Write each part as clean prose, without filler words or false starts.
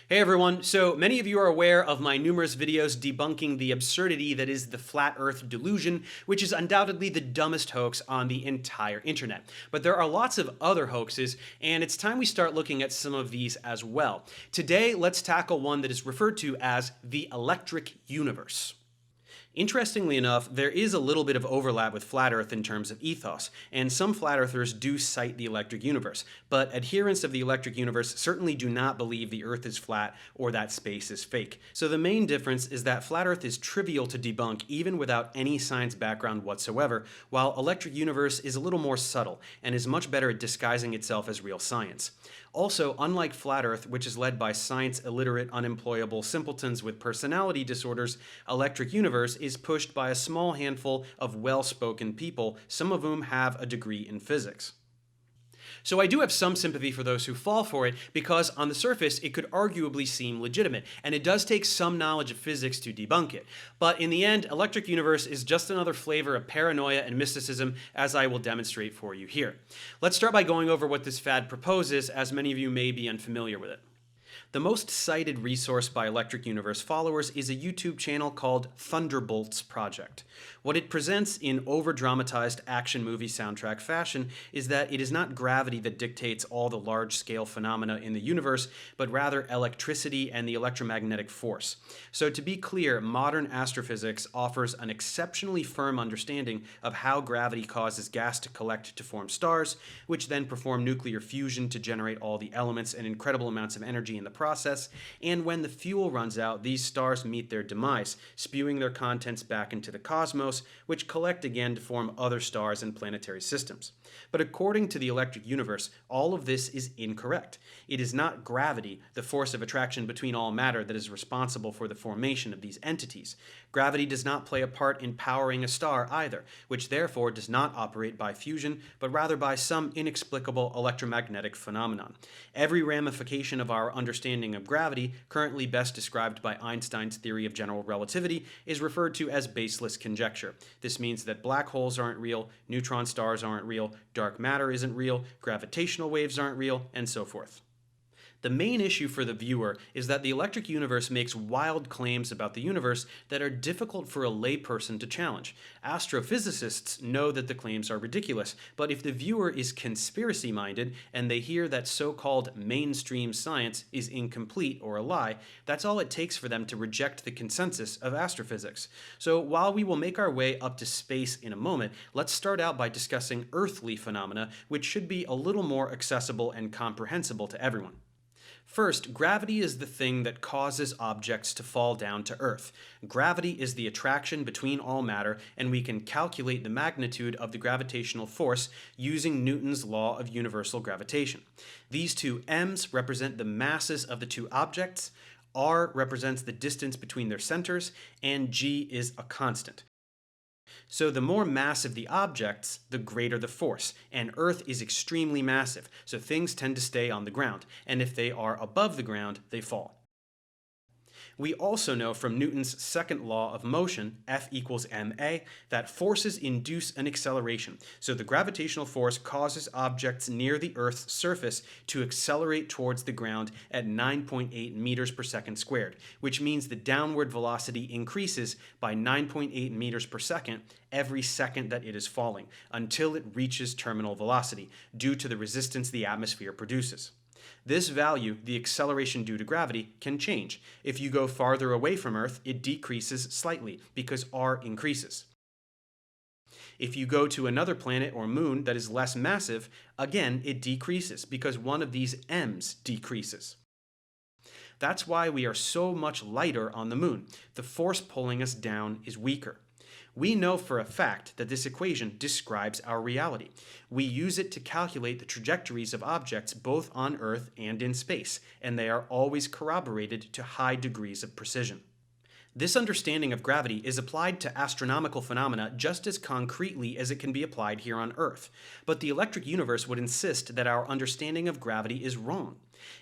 Hey everyone, so many of you are aware of my numerous videos debunking the absurdity that is the flat earth delusion, which is undoubtedly the dumbest hoax on the entire internet. But there are lots of other hoaxes, and it's time we start looking at some of these as well. Today, let's tackle one that is referred to as the electric universe. Interestingly enough, there is a little bit of overlap with flat earth in terms of ethos, and some flat earthers do cite the electric universe, but adherents of the electric universe certainly do not believe the earth is flat or that space is fake. So the main difference is that flat earth is trivial to debunk even without any science background whatsoever, while electric universe is a little more subtle and is much better at disguising itself as real science. Also, unlike flat earth, which is led by science illiterate, unemployable simpletons with personality disorders, electric universe is pushed by a small handful of well-spoken people, some of whom have a degree in physics. So I do have some sympathy for those who fall for it because on the surface it could arguably seem legitimate, and it does take some knowledge of physics to debunk it. But in the end, electric universe is just another flavor of paranoia and mysticism, as I will demonstrate for you here. Let's start by going over what this fad proposes, as many of you may be unfamiliar with it. The most cited resource by Electric Universe followers is a YouTube channel called Thunderbolts Project. What it presents in over-dramatized action movie soundtrack fashion is that it is not gravity that dictates all the large-scale phenomena in the universe, but rather electricity and the electromagnetic force. So to be clear, modern astrophysics offers an exceptionally firm understanding of how gravity causes gas to collect to form stars, which then perform nuclear fusion to generate all the elements and incredible amounts of energy in the process, and when the fuel runs out, these stars meet their demise, spewing their contents back into the cosmos, which collect again to form other stars and planetary systems. But according to the electric universe, all of this is incorrect. It is not gravity, the force of attraction between all matter, that is responsible for the formation of these entities. Gravity does not play a part in powering a star either, which therefore does not operate by fusion, but rather by some inexplicable electromagnetic phenomenon. Every ramification of our understanding of gravity, currently best described by Einstein's theory of general relativity, is referred to as baseless conjecture. This means that black holes aren't real, neutron stars aren't real, dark matter isn't real, gravitational waves aren't real, and so forth. The main issue for the viewer is that the electric universe makes wild claims about the universe that are difficult for a layperson to challenge. Astrophysicists know that the claims are ridiculous, but if the viewer is conspiracy-minded and they hear that so-called mainstream science is incomplete or a lie, that's all it takes for them to reject the consensus of astrophysics. So while we will make our way up to space in a moment, let's start out by discussing earthly phenomena, which should be a little more accessible and comprehensible to everyone. First, gravity is the thing that causes objects to fall down to Earth. Gravity is the attraction between all matter, and we can calculate the magnitude of the gravitational force using Newton's law of universal gravitation. These two m's represent the masses of the two objects, r represents the distance between their centers, and g is a constant. So the more massive the objects, the greater the force, and Earth is extremely massive, so things tend to stay on the ground, and if they are above the ground, they fall. We also know from Newton's second law of motion, F equals ma, that forces induce an acceleration. So the gravitational force causes objects near the Earth's surface to accelerate towards the ground at 9.8 meters per second squared, which means the downward velocity increases by 9.8 meters per second every second that it is falling, until it reaches terminal velocity, due to the resistance the atmosphere produces. This value, the acceleration due to gravity, can change. If you go farther away from Earth, it decreases slightly because r increases. If you go to another planet or moon that is less massive, again it decreases because one of these m's decreases. That's why we are so much lighter on the moon. The force pulling us down is weaker. We know for a fact that this equation describes our reality. We use it to calculate the trajectories of objects both on Earth and in space, and they are always corroborated to high degrees of precision. This understanding of gravity is applied to astronomical phenomena just as concretely as it can be applied here on Earth. But the electric universe would insist that our understanding of gravity is wrong.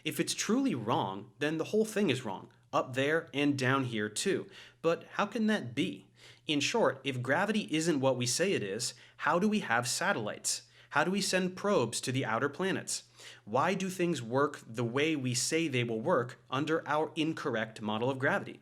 If it's truly wrong, then the whole thing is wrong, up there and down here too. But how can that be? In short, if gravity isn't what we say it is, how do we have satellites? How do we send probes to the outer planets? Why do things work the way we say they will work under our incorrect model of gravity?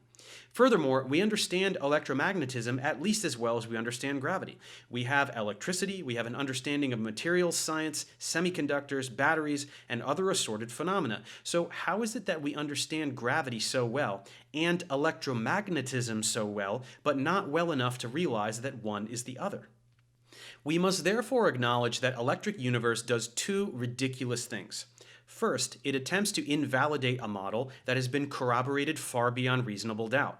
Furthermore, we understand electromagnetism at least as well as we understand gravity. We have electricity, we have an understanding of materials science, semiconductors, batteries, and other assorted phenomena. So how is it that we understand gravity so well and electromagnetism so well, but not well enough to realize that one is the other? We must therefore acknowledge that electric universe does two ridiculous things. First, it attempts to invalidate a model that has been corroborated far beyond reasonable doubt.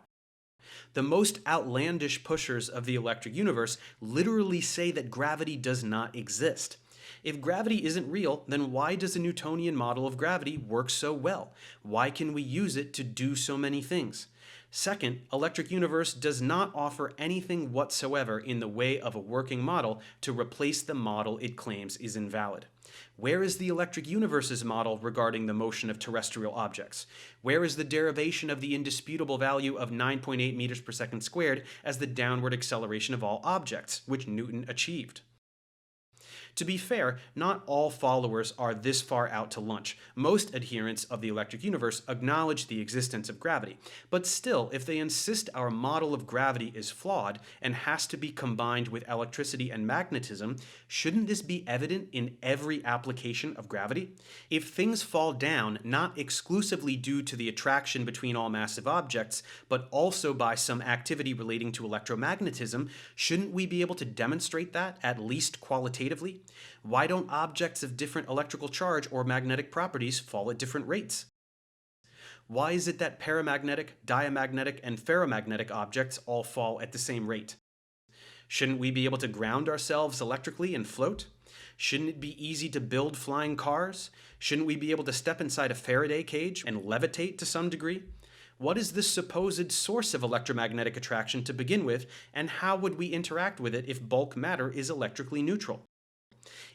The most outlandish pushers of the electric universe literally say that gravity does not exist. If gravity isn't real, then why does a Newtonian model of gravity work so well? Why can we use it to do so many things? Second, electric universe does not offer anything whatsoever in the way of a working model to replace the model it claims is invalid. Where is the electric universe's model regarding the motion of terrestrial objects? Where is the derivation of the indisputable value of 9.8 meters per second squared as the downward acceleration of all objects, which Newton achieved? To be fair, not all followers are this far out to lunch. Most adherents of the electric universe acknowledge the existence of gravity. But still, if they insist our model of gravity is flawed and has to be combined with electricity and magnetism, shouldn't this be evident in every application of gravity? If things fall down not exclusively due to the attraction between all massive objects, but also by some activity relating to electromagnetism, shouldn't we be able to demonstrate that, at least qualitatively? Why don't objects of different electrical charge or magnetic properties fall at different rates? Why is it that paramagnetic, diamagnetic, and ferromagnetic objects all fall at the same rate? Shouldn't we be able to ground ourselves electrically and float? Shouldn't it be easy to build flying cars? Shouldn't we be able to step inside a Faraday cage and levitate to some degree? What is the supposed source of electromagnetic attraction to begin with, and how would we interact with it if bulk matter is electrically neutral?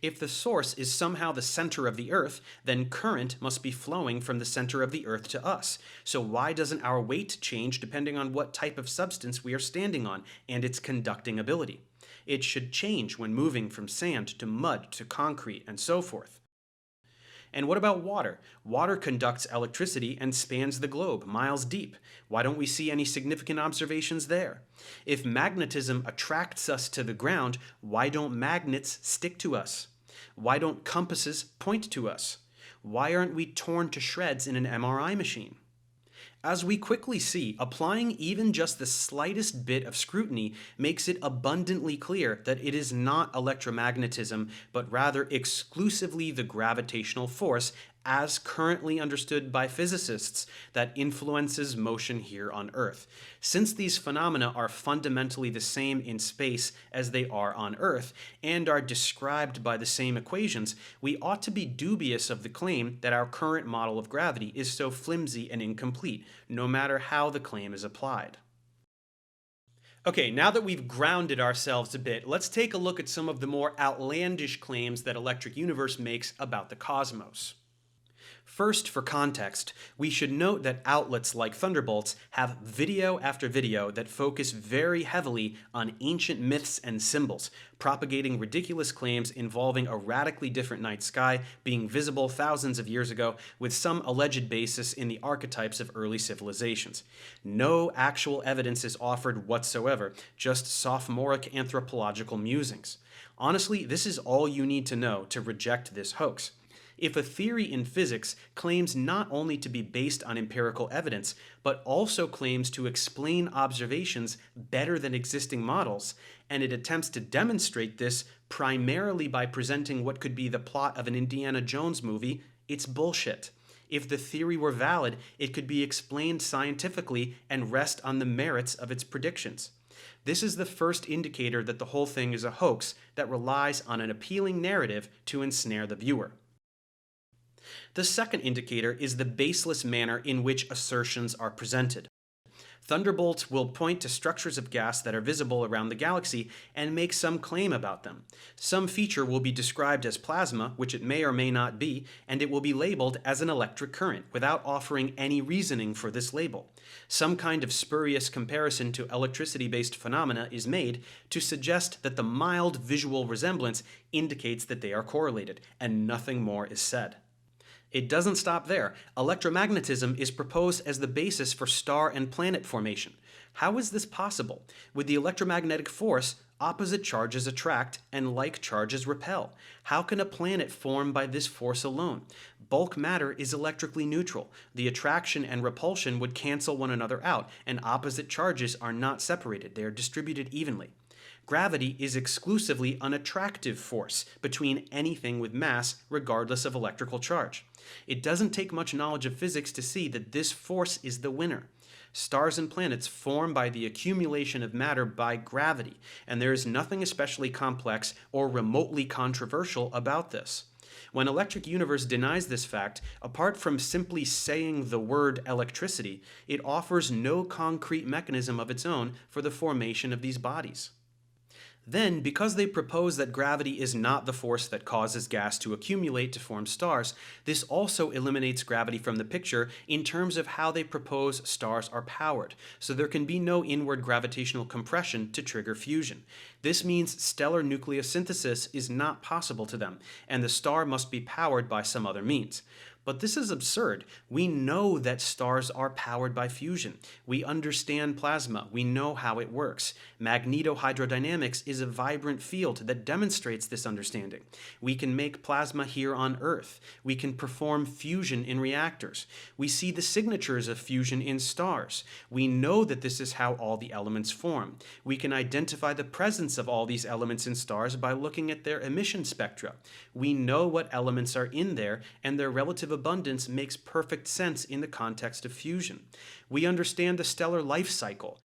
If the source is somehow the center of the Earth, then current must be flowing from the center of the Earth to us. So why doesn't our weight change depending on what type of substance we are standing on and its conducting ability? It should change when moving from sand to mud to concrete and so forth. And what about water? Water conducts electricity and spans the globe, miles deep. Why don't we see any significant observations there? If magnetism attracts us to the ground, why don't magnets stick to us? Why don't compasses point to us? Why aren't we torn to shreds in an MRI machine? As we quickly see, applying even just the slightest bit of scrutiny makes it abundantly clear that it is not electromagnetism, but rather exclusively the gravitational force, as currently understood by physicists, that influences motion here on Earth. Since these phenomena are fundamentally the same in space as they are on Earth, and are described by the same equations, we ought to be dubious of the claim that our current model of gravity is so flimsy and incomplete, no matter how the claim is applied. Okay, now that we've grounded ourselves a bit, let's take a look at some of the more outlandish claims that Electric Universe makes about the cosmos. First, for context, we should note that outlets like Thunderbolts have video after video that focus very heavily on ancient myths and symbols, propagating ridiculous claims involving a radically different night sky being visible thousands of years ago with some alleged basis in the archetypes of early civilizations. No actual evidence is offered whatsoever, just sophomoric anthropological musings. Honestly, this is all you need to know to reject this hoax. If a theory in physics claims not only to be based on empirical evidence, but also claims to explain observations better than existing models, and it attempts to demonstrate this primarily by presenting what could be the plot of an Indiana Jones movie, it's bullshit. If the theory were valid, it could be explained scientifically and rest on the merits of its predictions. This is the first indicator that the whole thing is a hoax that relies on an appealing narrative to ensnare the viewer. The second indicator is the baseless manner in which assertions are presented. Thunderbolts will point to structures of gas that are visible around the galaxy and make some claim about them. Some feature will be described as plasma, which it may or may not be, and it will be labeled as an electric current without offering any reasoning for this label. Some kind of spurious comparison to electricity-based phenomena is made to suggest that the mild visual resemblance indicates that they are correlated, and nothing more is said. It doesn't stop there. Electromagnetism is proposed as the basis for star and planet formation. How is this possible? With the electromagnetic force, opposite charges attract and like charges repel. How can a planet form by this force alone? Bulk matter is electrically neutral. The attraction and repulsion would cancel one another out, and opposite charges are not separated. They are distributed evenly. Gravity is exclusively an attractive force between anything with mass, regardless of electrical charge. It doesn't take much knowledge of physics to see that this force is the winner. Stars and planets form by the accumulation of matter by gravity, and there is nothing especially complex or remotely controversial about this. When Electric Universe denies this fact, apart from simply saying the word electricity, it offers no concrete mechanism of its own for the formation of these bodies. Then, because they propose that gravity is not the force that causes gas to accumulate to form stars, this also eliminates gravity from the picture in terms of how they propose stars are powered, so there can be no inward gravitational compression to trigger fusion. This means stellar nucleosynthesis is not possible to them, and the star must be powered by some other means. But this is absurd. We know that stars are powered by fusion. We understand plasma. We know how it works. Magnetohydrodynamics is a vibrant field that demonstrates this understanding. We can make plasma here on Earth. We can perform fusion in reactors. We see the signatures of fusion in stars. We know that this is how all the elements form. We can identify the presence of all these elements in stars by looking at their emission spectra. We know what elements are in there, and their relative abundance makes perfect sense in the context of fusion. We understand the stellar life cycle.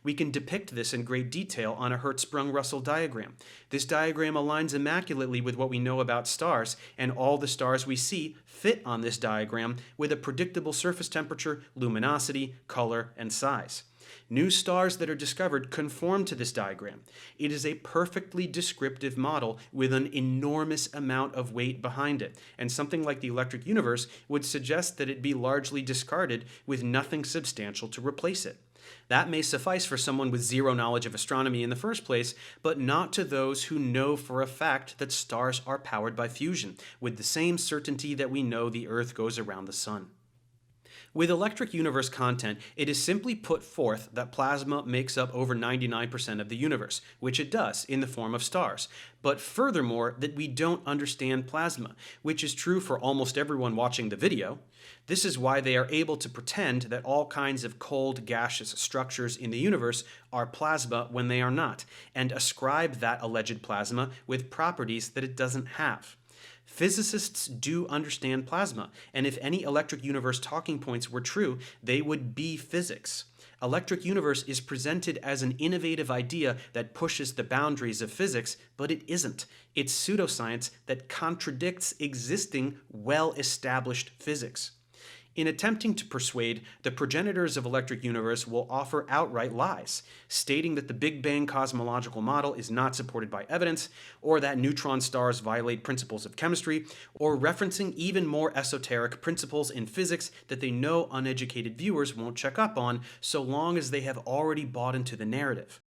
We can depict this in great detail on a Hertzsprung-Russell diagram. This diagram aligns immaculately with what we know about stars, and all the stars we see fit on this diagram with a predictable surface temperature, luminosity, color, and size. New stars that are discovered conform to this diagram. It is a perfectly descriptive model with an enormous amount of weight behind it, and something like the electric universe would suggest that it be largely discarded with nothing substantial to replace it. That may suffice for someone with zero knowledge of astronomy in the first place, but not to those who know for a fact that stars are powered by fusion, with the same certainty that we know the Earth goes around the sun. With electric universe content, it is simply put forth that plasma makes up over 99% of the universe, which it does in the form of stars. But furthermore, that we don't understand plasma, which is true for almost everyone watching the video. This is why they are able to pretend that all kinds of cold gaseous structures in the universe are plasma when they are not, and ascribe that alleged plasma with properties that it doesn't have. Physicists do understand plasma, and if any electric universe talking points were true, they would be physics. Electric universe is presented as an innovative idea that pushes the boundaries of physics, but it isn't. It's pseudoscience that contradicts existing, well-established physics. In attempting to persuade, the progenitors of electric universe will offer outright lies, stating that the Big Bang cosmological model is not supported by evidence, or that neutron stars violate principles of chemistry, or referencing even more esoteric principles in physics that they know uneducated viewers won't check up on so long as they have already bought into the narrative.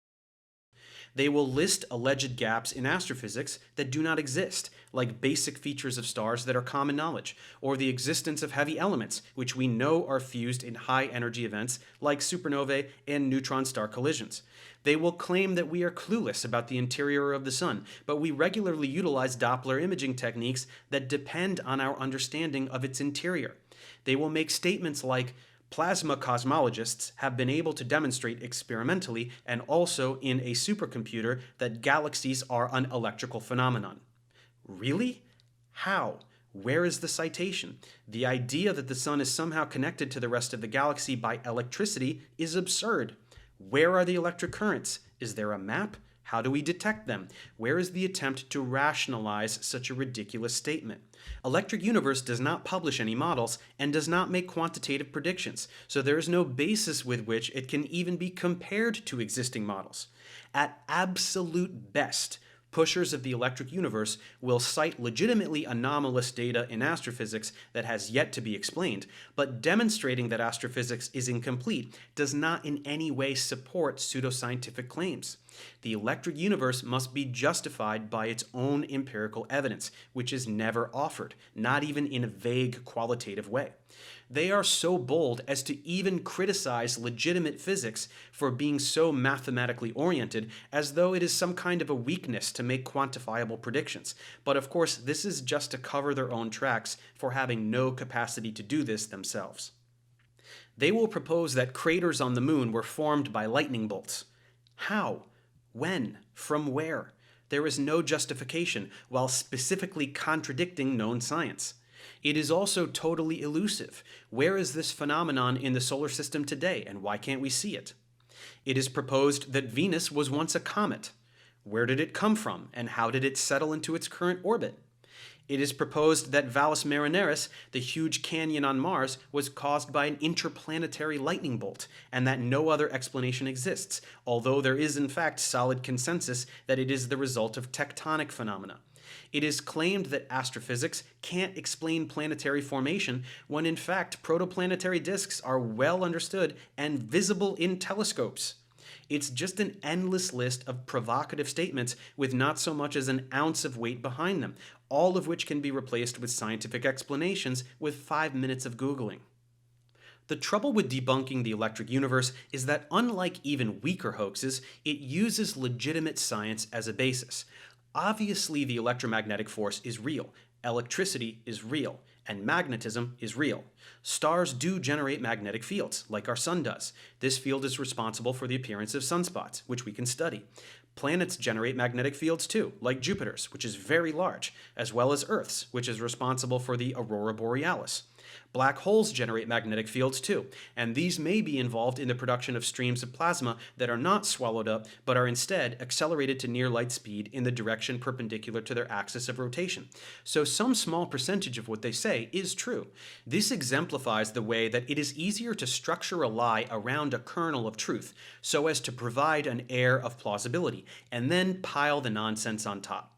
They will list alleged gaps in astrophysics that do not exist, like basic features of stars that are common knowledge, or the existence of heavy elements, which we know are fused in high-energy events like supernovae and neutron star collisions. They will claim that we are clueless about the interior of the sun, but we regularly utilize Doppler imaging techniques that depend on our understanding of its interior. They will make statements like, plasma cosmologists have been able to demonstrate experimentally and also in a supercomputer that galaxies are an electrical phenomenon. Really? How? Where is the citation? The idea that the sun is somehow connected to the rest of the galaxy by electricity is absurd. Where are the electric currents? Is there a map? How do we detect them? Where is the attempt to rationalize such a ridiculous statement? Electric Universe does not publish any models and does not make quantitative predictions, so there is no basis with which it can even be compared to existing models. At absolute best, pushers of the electric universe will cite legitimately anomalous data in astrophysics that has yet to be explained, but demonstrating that astrophysics is incomplete does not in any way support pseudoscientific claims. The electric universe must be justified by its own empirical evidence, which is never offered, not even in a vague qualitative way. They are so bold as to even criticize legitimate physics for being so mathematically oriented, as though it is some kind of a weakness to make quantifiable predictions. But of course, this is just to cover their own tracks for having no capacity to do this themselves. They will propose that craters on the moon were formed by lightning bolts. How? When? From where? There is no justification, while specifically contradicting known science. It is also totally elusive. Where is this phenomenon in the solar system today, and why can't we see it? It is proposed that Venus was once a comet. Where did it come from, and how did it settle into its current orbit? It is proposed that Valles Marineris, the huge canyon on Mars, was caused by an interplanetary lightning bolt, and that no other explanation exists, although there is in fact solid consensus that it is the result of tectonic phenomena. It is claimed that astrophysics can't explain planetary formation when in fact protoplanetary disks are well understood and visible in telescopes. It's just an endless list of provocative statements with not so much as an ounce of weight behind them, all of which can be replaced with scientific explanations with 5 minutes of Googling. The trouble with debunking the electric universe is that unlike even weaker hoaxes, it uses legitimate science as a basis. Obviously, the electromagnetic force is real, electricity is real, and magnetism is real. Stars do generate magnetic fields, like our sun does. This field is responsible for the appearance of sunspots, which we can study. Planets generate magnetic fields too, like Jupiter's, which is very large, as well as Earth's, which is responsible for the aurora borealis. Black holes generate magnetic fields too, and these may be involved in the production of streams of plasma that are not swallowed up, but are instead accelerated to near light speed in the direction perpendicular to their axis of rotation. So some small percentage of what they say is true. This exemplifies the way that it is easier to structure a lie around a kernel of truth, so as to provide an air of plausibility, and then pile the nonsense on top.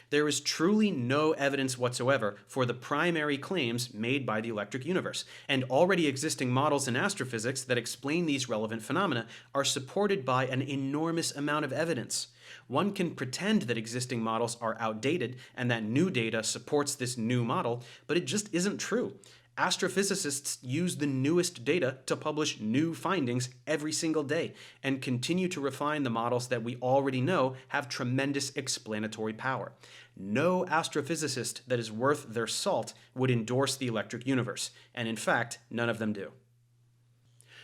There is truly no evidence whatsoever for the primary claims made by the electric universe, and already existing models in astrophysics that explain these relevant phenomena are supported by an enormous amount of evidence. One can pretend that existing models are outdated and that new data supports this new model, but it just isn't true. Astrophysicists use the newest data to publish new findings every single day and continue to refine the models that we already know have tremendous explanatory power. No astrophysicist that is worth their salt would endorse the electric universe, and in fact, none of them do.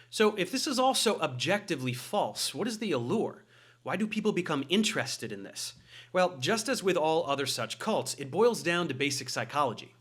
So if this is also objectively false, what is the allure? Why do people become interested in this? Well, just as with all other such cults, it boils down to basic psychology.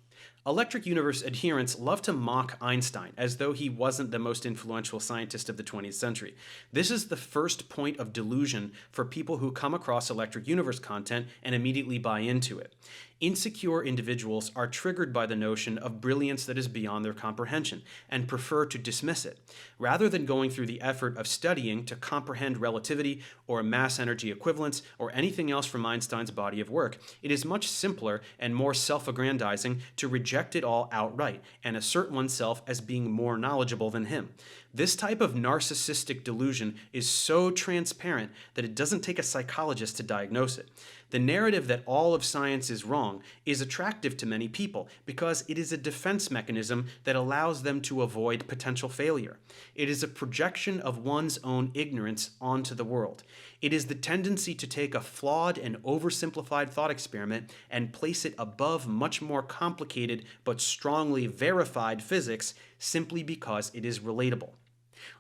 Electric universe adherents love to mock Einstein as though he wasn't the most influential scientist of the 20th century. This is the first point of delusion for people who come across electric universe content and immediately buy into it. Insecure individuals are triggered by the notion of brilliance that is beyond their comprehension and prefer to dismiss it. Rather than going through the effort of studying to comprehend relativity or mass energy equivalence or anything else from Einstein's body of work, it is much simpler and more self-aggrandizing to reject it all outright and assert oneself as being more knowledgeable than him. This type of narcissistic delusion is so transparent that it doesn't take a psychologist to diagnose it. The narrative that all of science is wrong is attractive to many people because it is a defense mechanism that allows them to avoid potential failure. It is a projection of one's own ignorance onto the world. It is the tendency to take a flawed and oversimplified thought experiment and place it above much more complicated but strongly verified physics simply because it is relatable.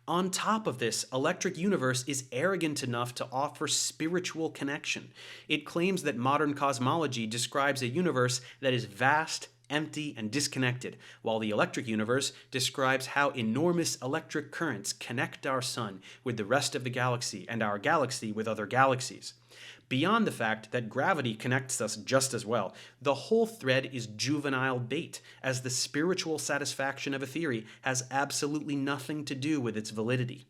On top of this, electric universe is arrogant enough to offer spiritual connection. It claims that modern cosmology describes a universe that is vast, empty, and disconnected, while the electric universe describes how enormous electric currents connect our sun with the rest of the galaxy and our galaxy with other galaxies. Beyond the fact that gravity connects us just as well, the whole thread is juvenile bait, as the spiritual satisfaction of a theory has absolutely nothing to do with its validity.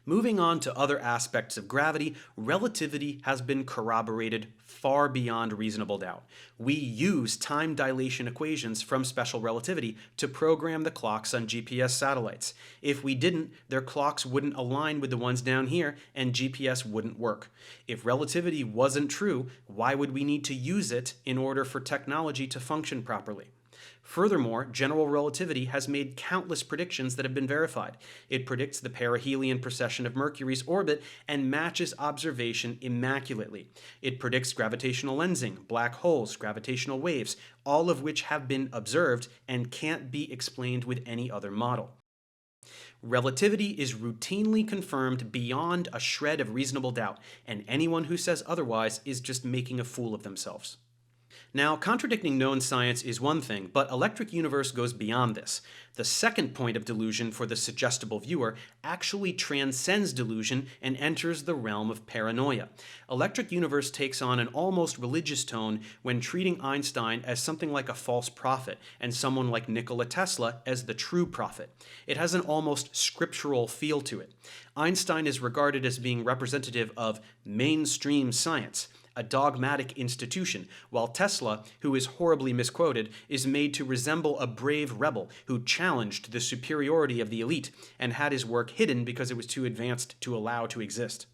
Moving on to other aspects of gravity, relativity has been corroborated far beyond reasonable doubt. We use time dilation equations from special relativity to program the clocks on GPS satellites. If we didn't, their clocks wouldn't align with the ones down here and GPS wouldn't work. If relativity wasn't true, why would we need to use it in order for technology to function properly? Furthermore, general relativity has made countless predictions that have been verified. It predicts the perihelion precession of Mercury's orbit and matches observation immaculately. It predicts gravitational lensing, black holes, gravitational waves, all of which have been observed and can't be explained with any other model. Relativity is routinely confirmed beyond a shred of reasonable doubt, and anyone who says otherwise is just making a fool of themselves. Now, contradicting known science is one thing, but Electric Universe goes beyond this. The second point of delusion for the suggestible viewer actually transcends delusion and enters the realm of paranoia. Electric Universe takes on an almost religious tone when treating Einstein as something like a false prophet and someone like Nikola Tesla as the true prophet. It has an almost scriptural feel to it. Einstein is regarded as being representative of mainstream science, a dogmatic institution, while Tesla, who is horribly misquoted, is made to resemble a brave rebel who challenged the superiority of the elite and had his work hidden because it was too advanced to allow to exist.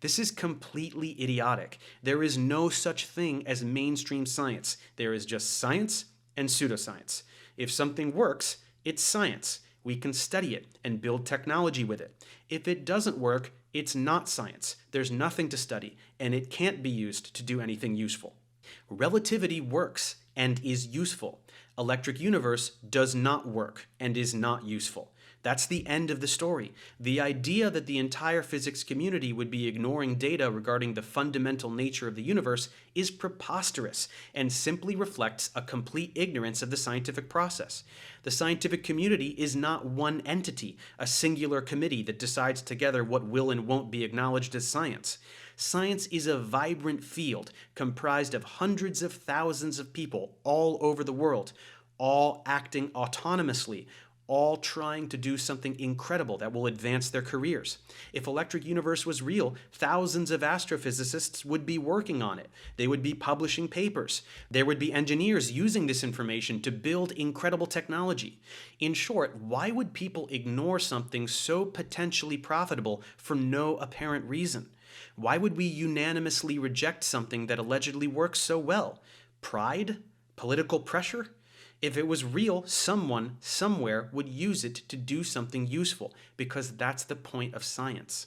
This is completely idiotic. There is no such thing as mainstream science. There is just science and pseudoscience. If something works, it's science. We can study it and build technology with it. If it doesn't work, it's not science. There's nothing to study, and it can't be used to do anything useful. Relativity works and is useful. Electric Universe does not work and is not useful. That's the end of the story. The idea that the entire physics community would be ignoring data regarding the fundamental nature of the universe is preposterous and simply reflects a complete ignorance of the scientific process. The scientific community is not one entity, a singular committee that decides together what will and won't be acknowledged as science. Science is a vibrant field comprised of hundreds of thousands of people all over the world, all acting autonomously, all trying to do something incredible that will advance their careers. If Electric Universe was real, thousands of astrophysicists would be working on it. They would be publishing papers. There would be engineers using this information to build incredible technology. In short, why would people ignore something so potentially profitable for no apparent reason? Why would we unanimously reject something that allegedly works so well? Pride? Political pressure? If it was real, someone, somewhere, would use it to do something useful, because that's the point of science.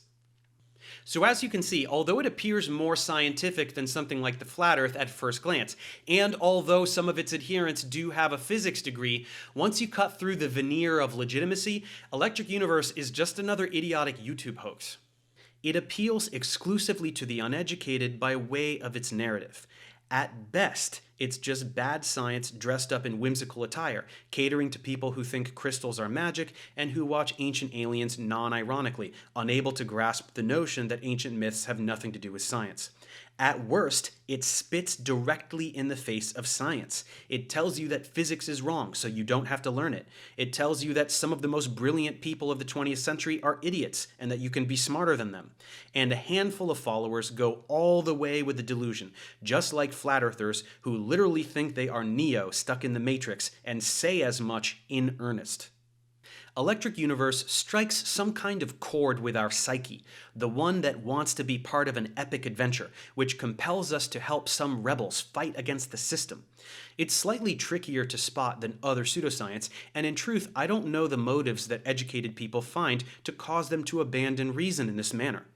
So as you can see, although it appears more scientific than something like the flat Earth at first glance, and although some of its adherents do have a physics degree, once you cut through the veneer of legitimacy, Electric Universe is just another idiotic YouTube hoax. It appeals exclusively to the uneducated by way of its narrative. At best, it's just bad science dressed up in whimsical attire, catering to people who think crystals are magic and who watch Ancient Aliens non-ironically, unable to grasp the notion that ancient myths have nothing to do with science. At worst, it spits directly in the face of science. It tells you that physics is wrong, so you don't have to learn it. It tells you that some of the most brilliant people of the 20th century are idiots, and that you can be smarter than them. And a handful of followers go all the way with the delusion, just like flat earthers who literally think they are Neo stuck in the Matrix and say as much in earnest. Electric Universe strikes some kind of chord with our psyche, the one that wants to be part of an epic adventure, which compels us to help some rebels fight against the system. It's slightly trickier to spot than other pseudoscience, and in truth, I don't know the motives that educated people find to cause them to abandon reason in this manner.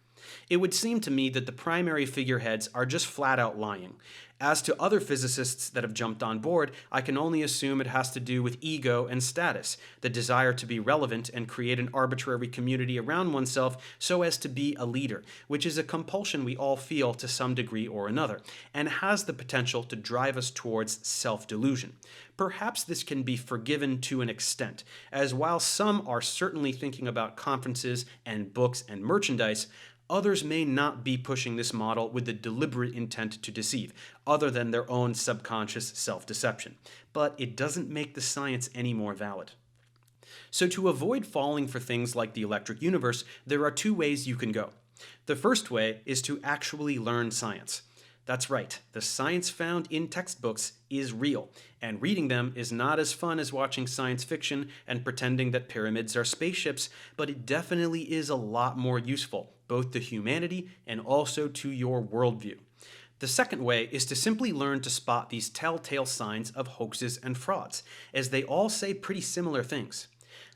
It would seem to me that the primary figureheads are just flat out lying. As to other physicists that have jumped on board, I can only assume it has to do with ego and status, the desire to be relevant and create an arbitrary community around oneself so as to be a leader, which is a compulsion we all feel to some degree or another, and has the potential to drive us towards self-delusion. Perhaps this can be forgiven to an extent, as while some are certainly thinking about conferences and books and merchandise, Others may not be pushing this model with the deliberate intent to deceive, other than their own subconscious self-deception. But it doesn't make the science any more valid. So to avoid falling for things like the electric universe, there are two ways you can go. The first way is to actually learn science. That's right, the science found in textbooks is real, and reading them is not as fun as watching science fiction and pretending that pyramids are spaceships, but it definitely is a lot more useful, both to humanity and also to your worldview. The second way is to simply learn to spot these telltale signs of hoaxes and frauds, as they all say pretty similar things.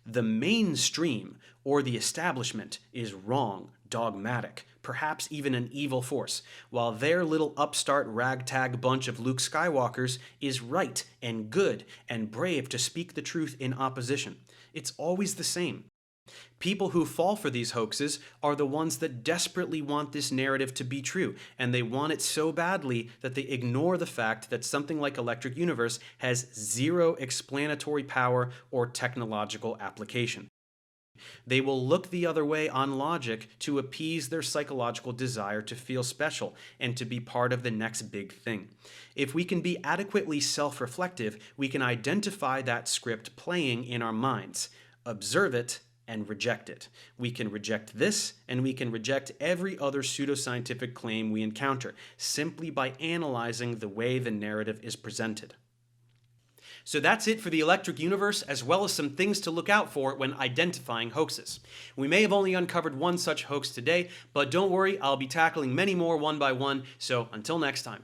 The mainstream, or the establishment, is wrong, dogmatic, perhaps even an evil force, while their little upstart ragtag bunch of Luke Skywalkers is right and good and brave to speak the truth in opposition. It's always the same. People who fall for these hoaxes are the ones that desperately want this narrative to be true, and they want it so badly that they ignore the fact that something like Electric Universe has zero explanatory power or technological application. They will look the other way on logic to appease their psychological desire to feel special and to be part of the next big thing. If we can be adequately self-reflective, we can identify that script playing in our minds, observe it, and reject it. We can reject this, and we can reject every other pseudoscientific claim we encounter, simply by analyzing the way the narrative is presented. So that's it for the electric universe, as well as some things to look out for when identifying hoaxes. We may have only uncovered one such hoax today, but don't worry, I'll be tackling many more one by one, so until next time.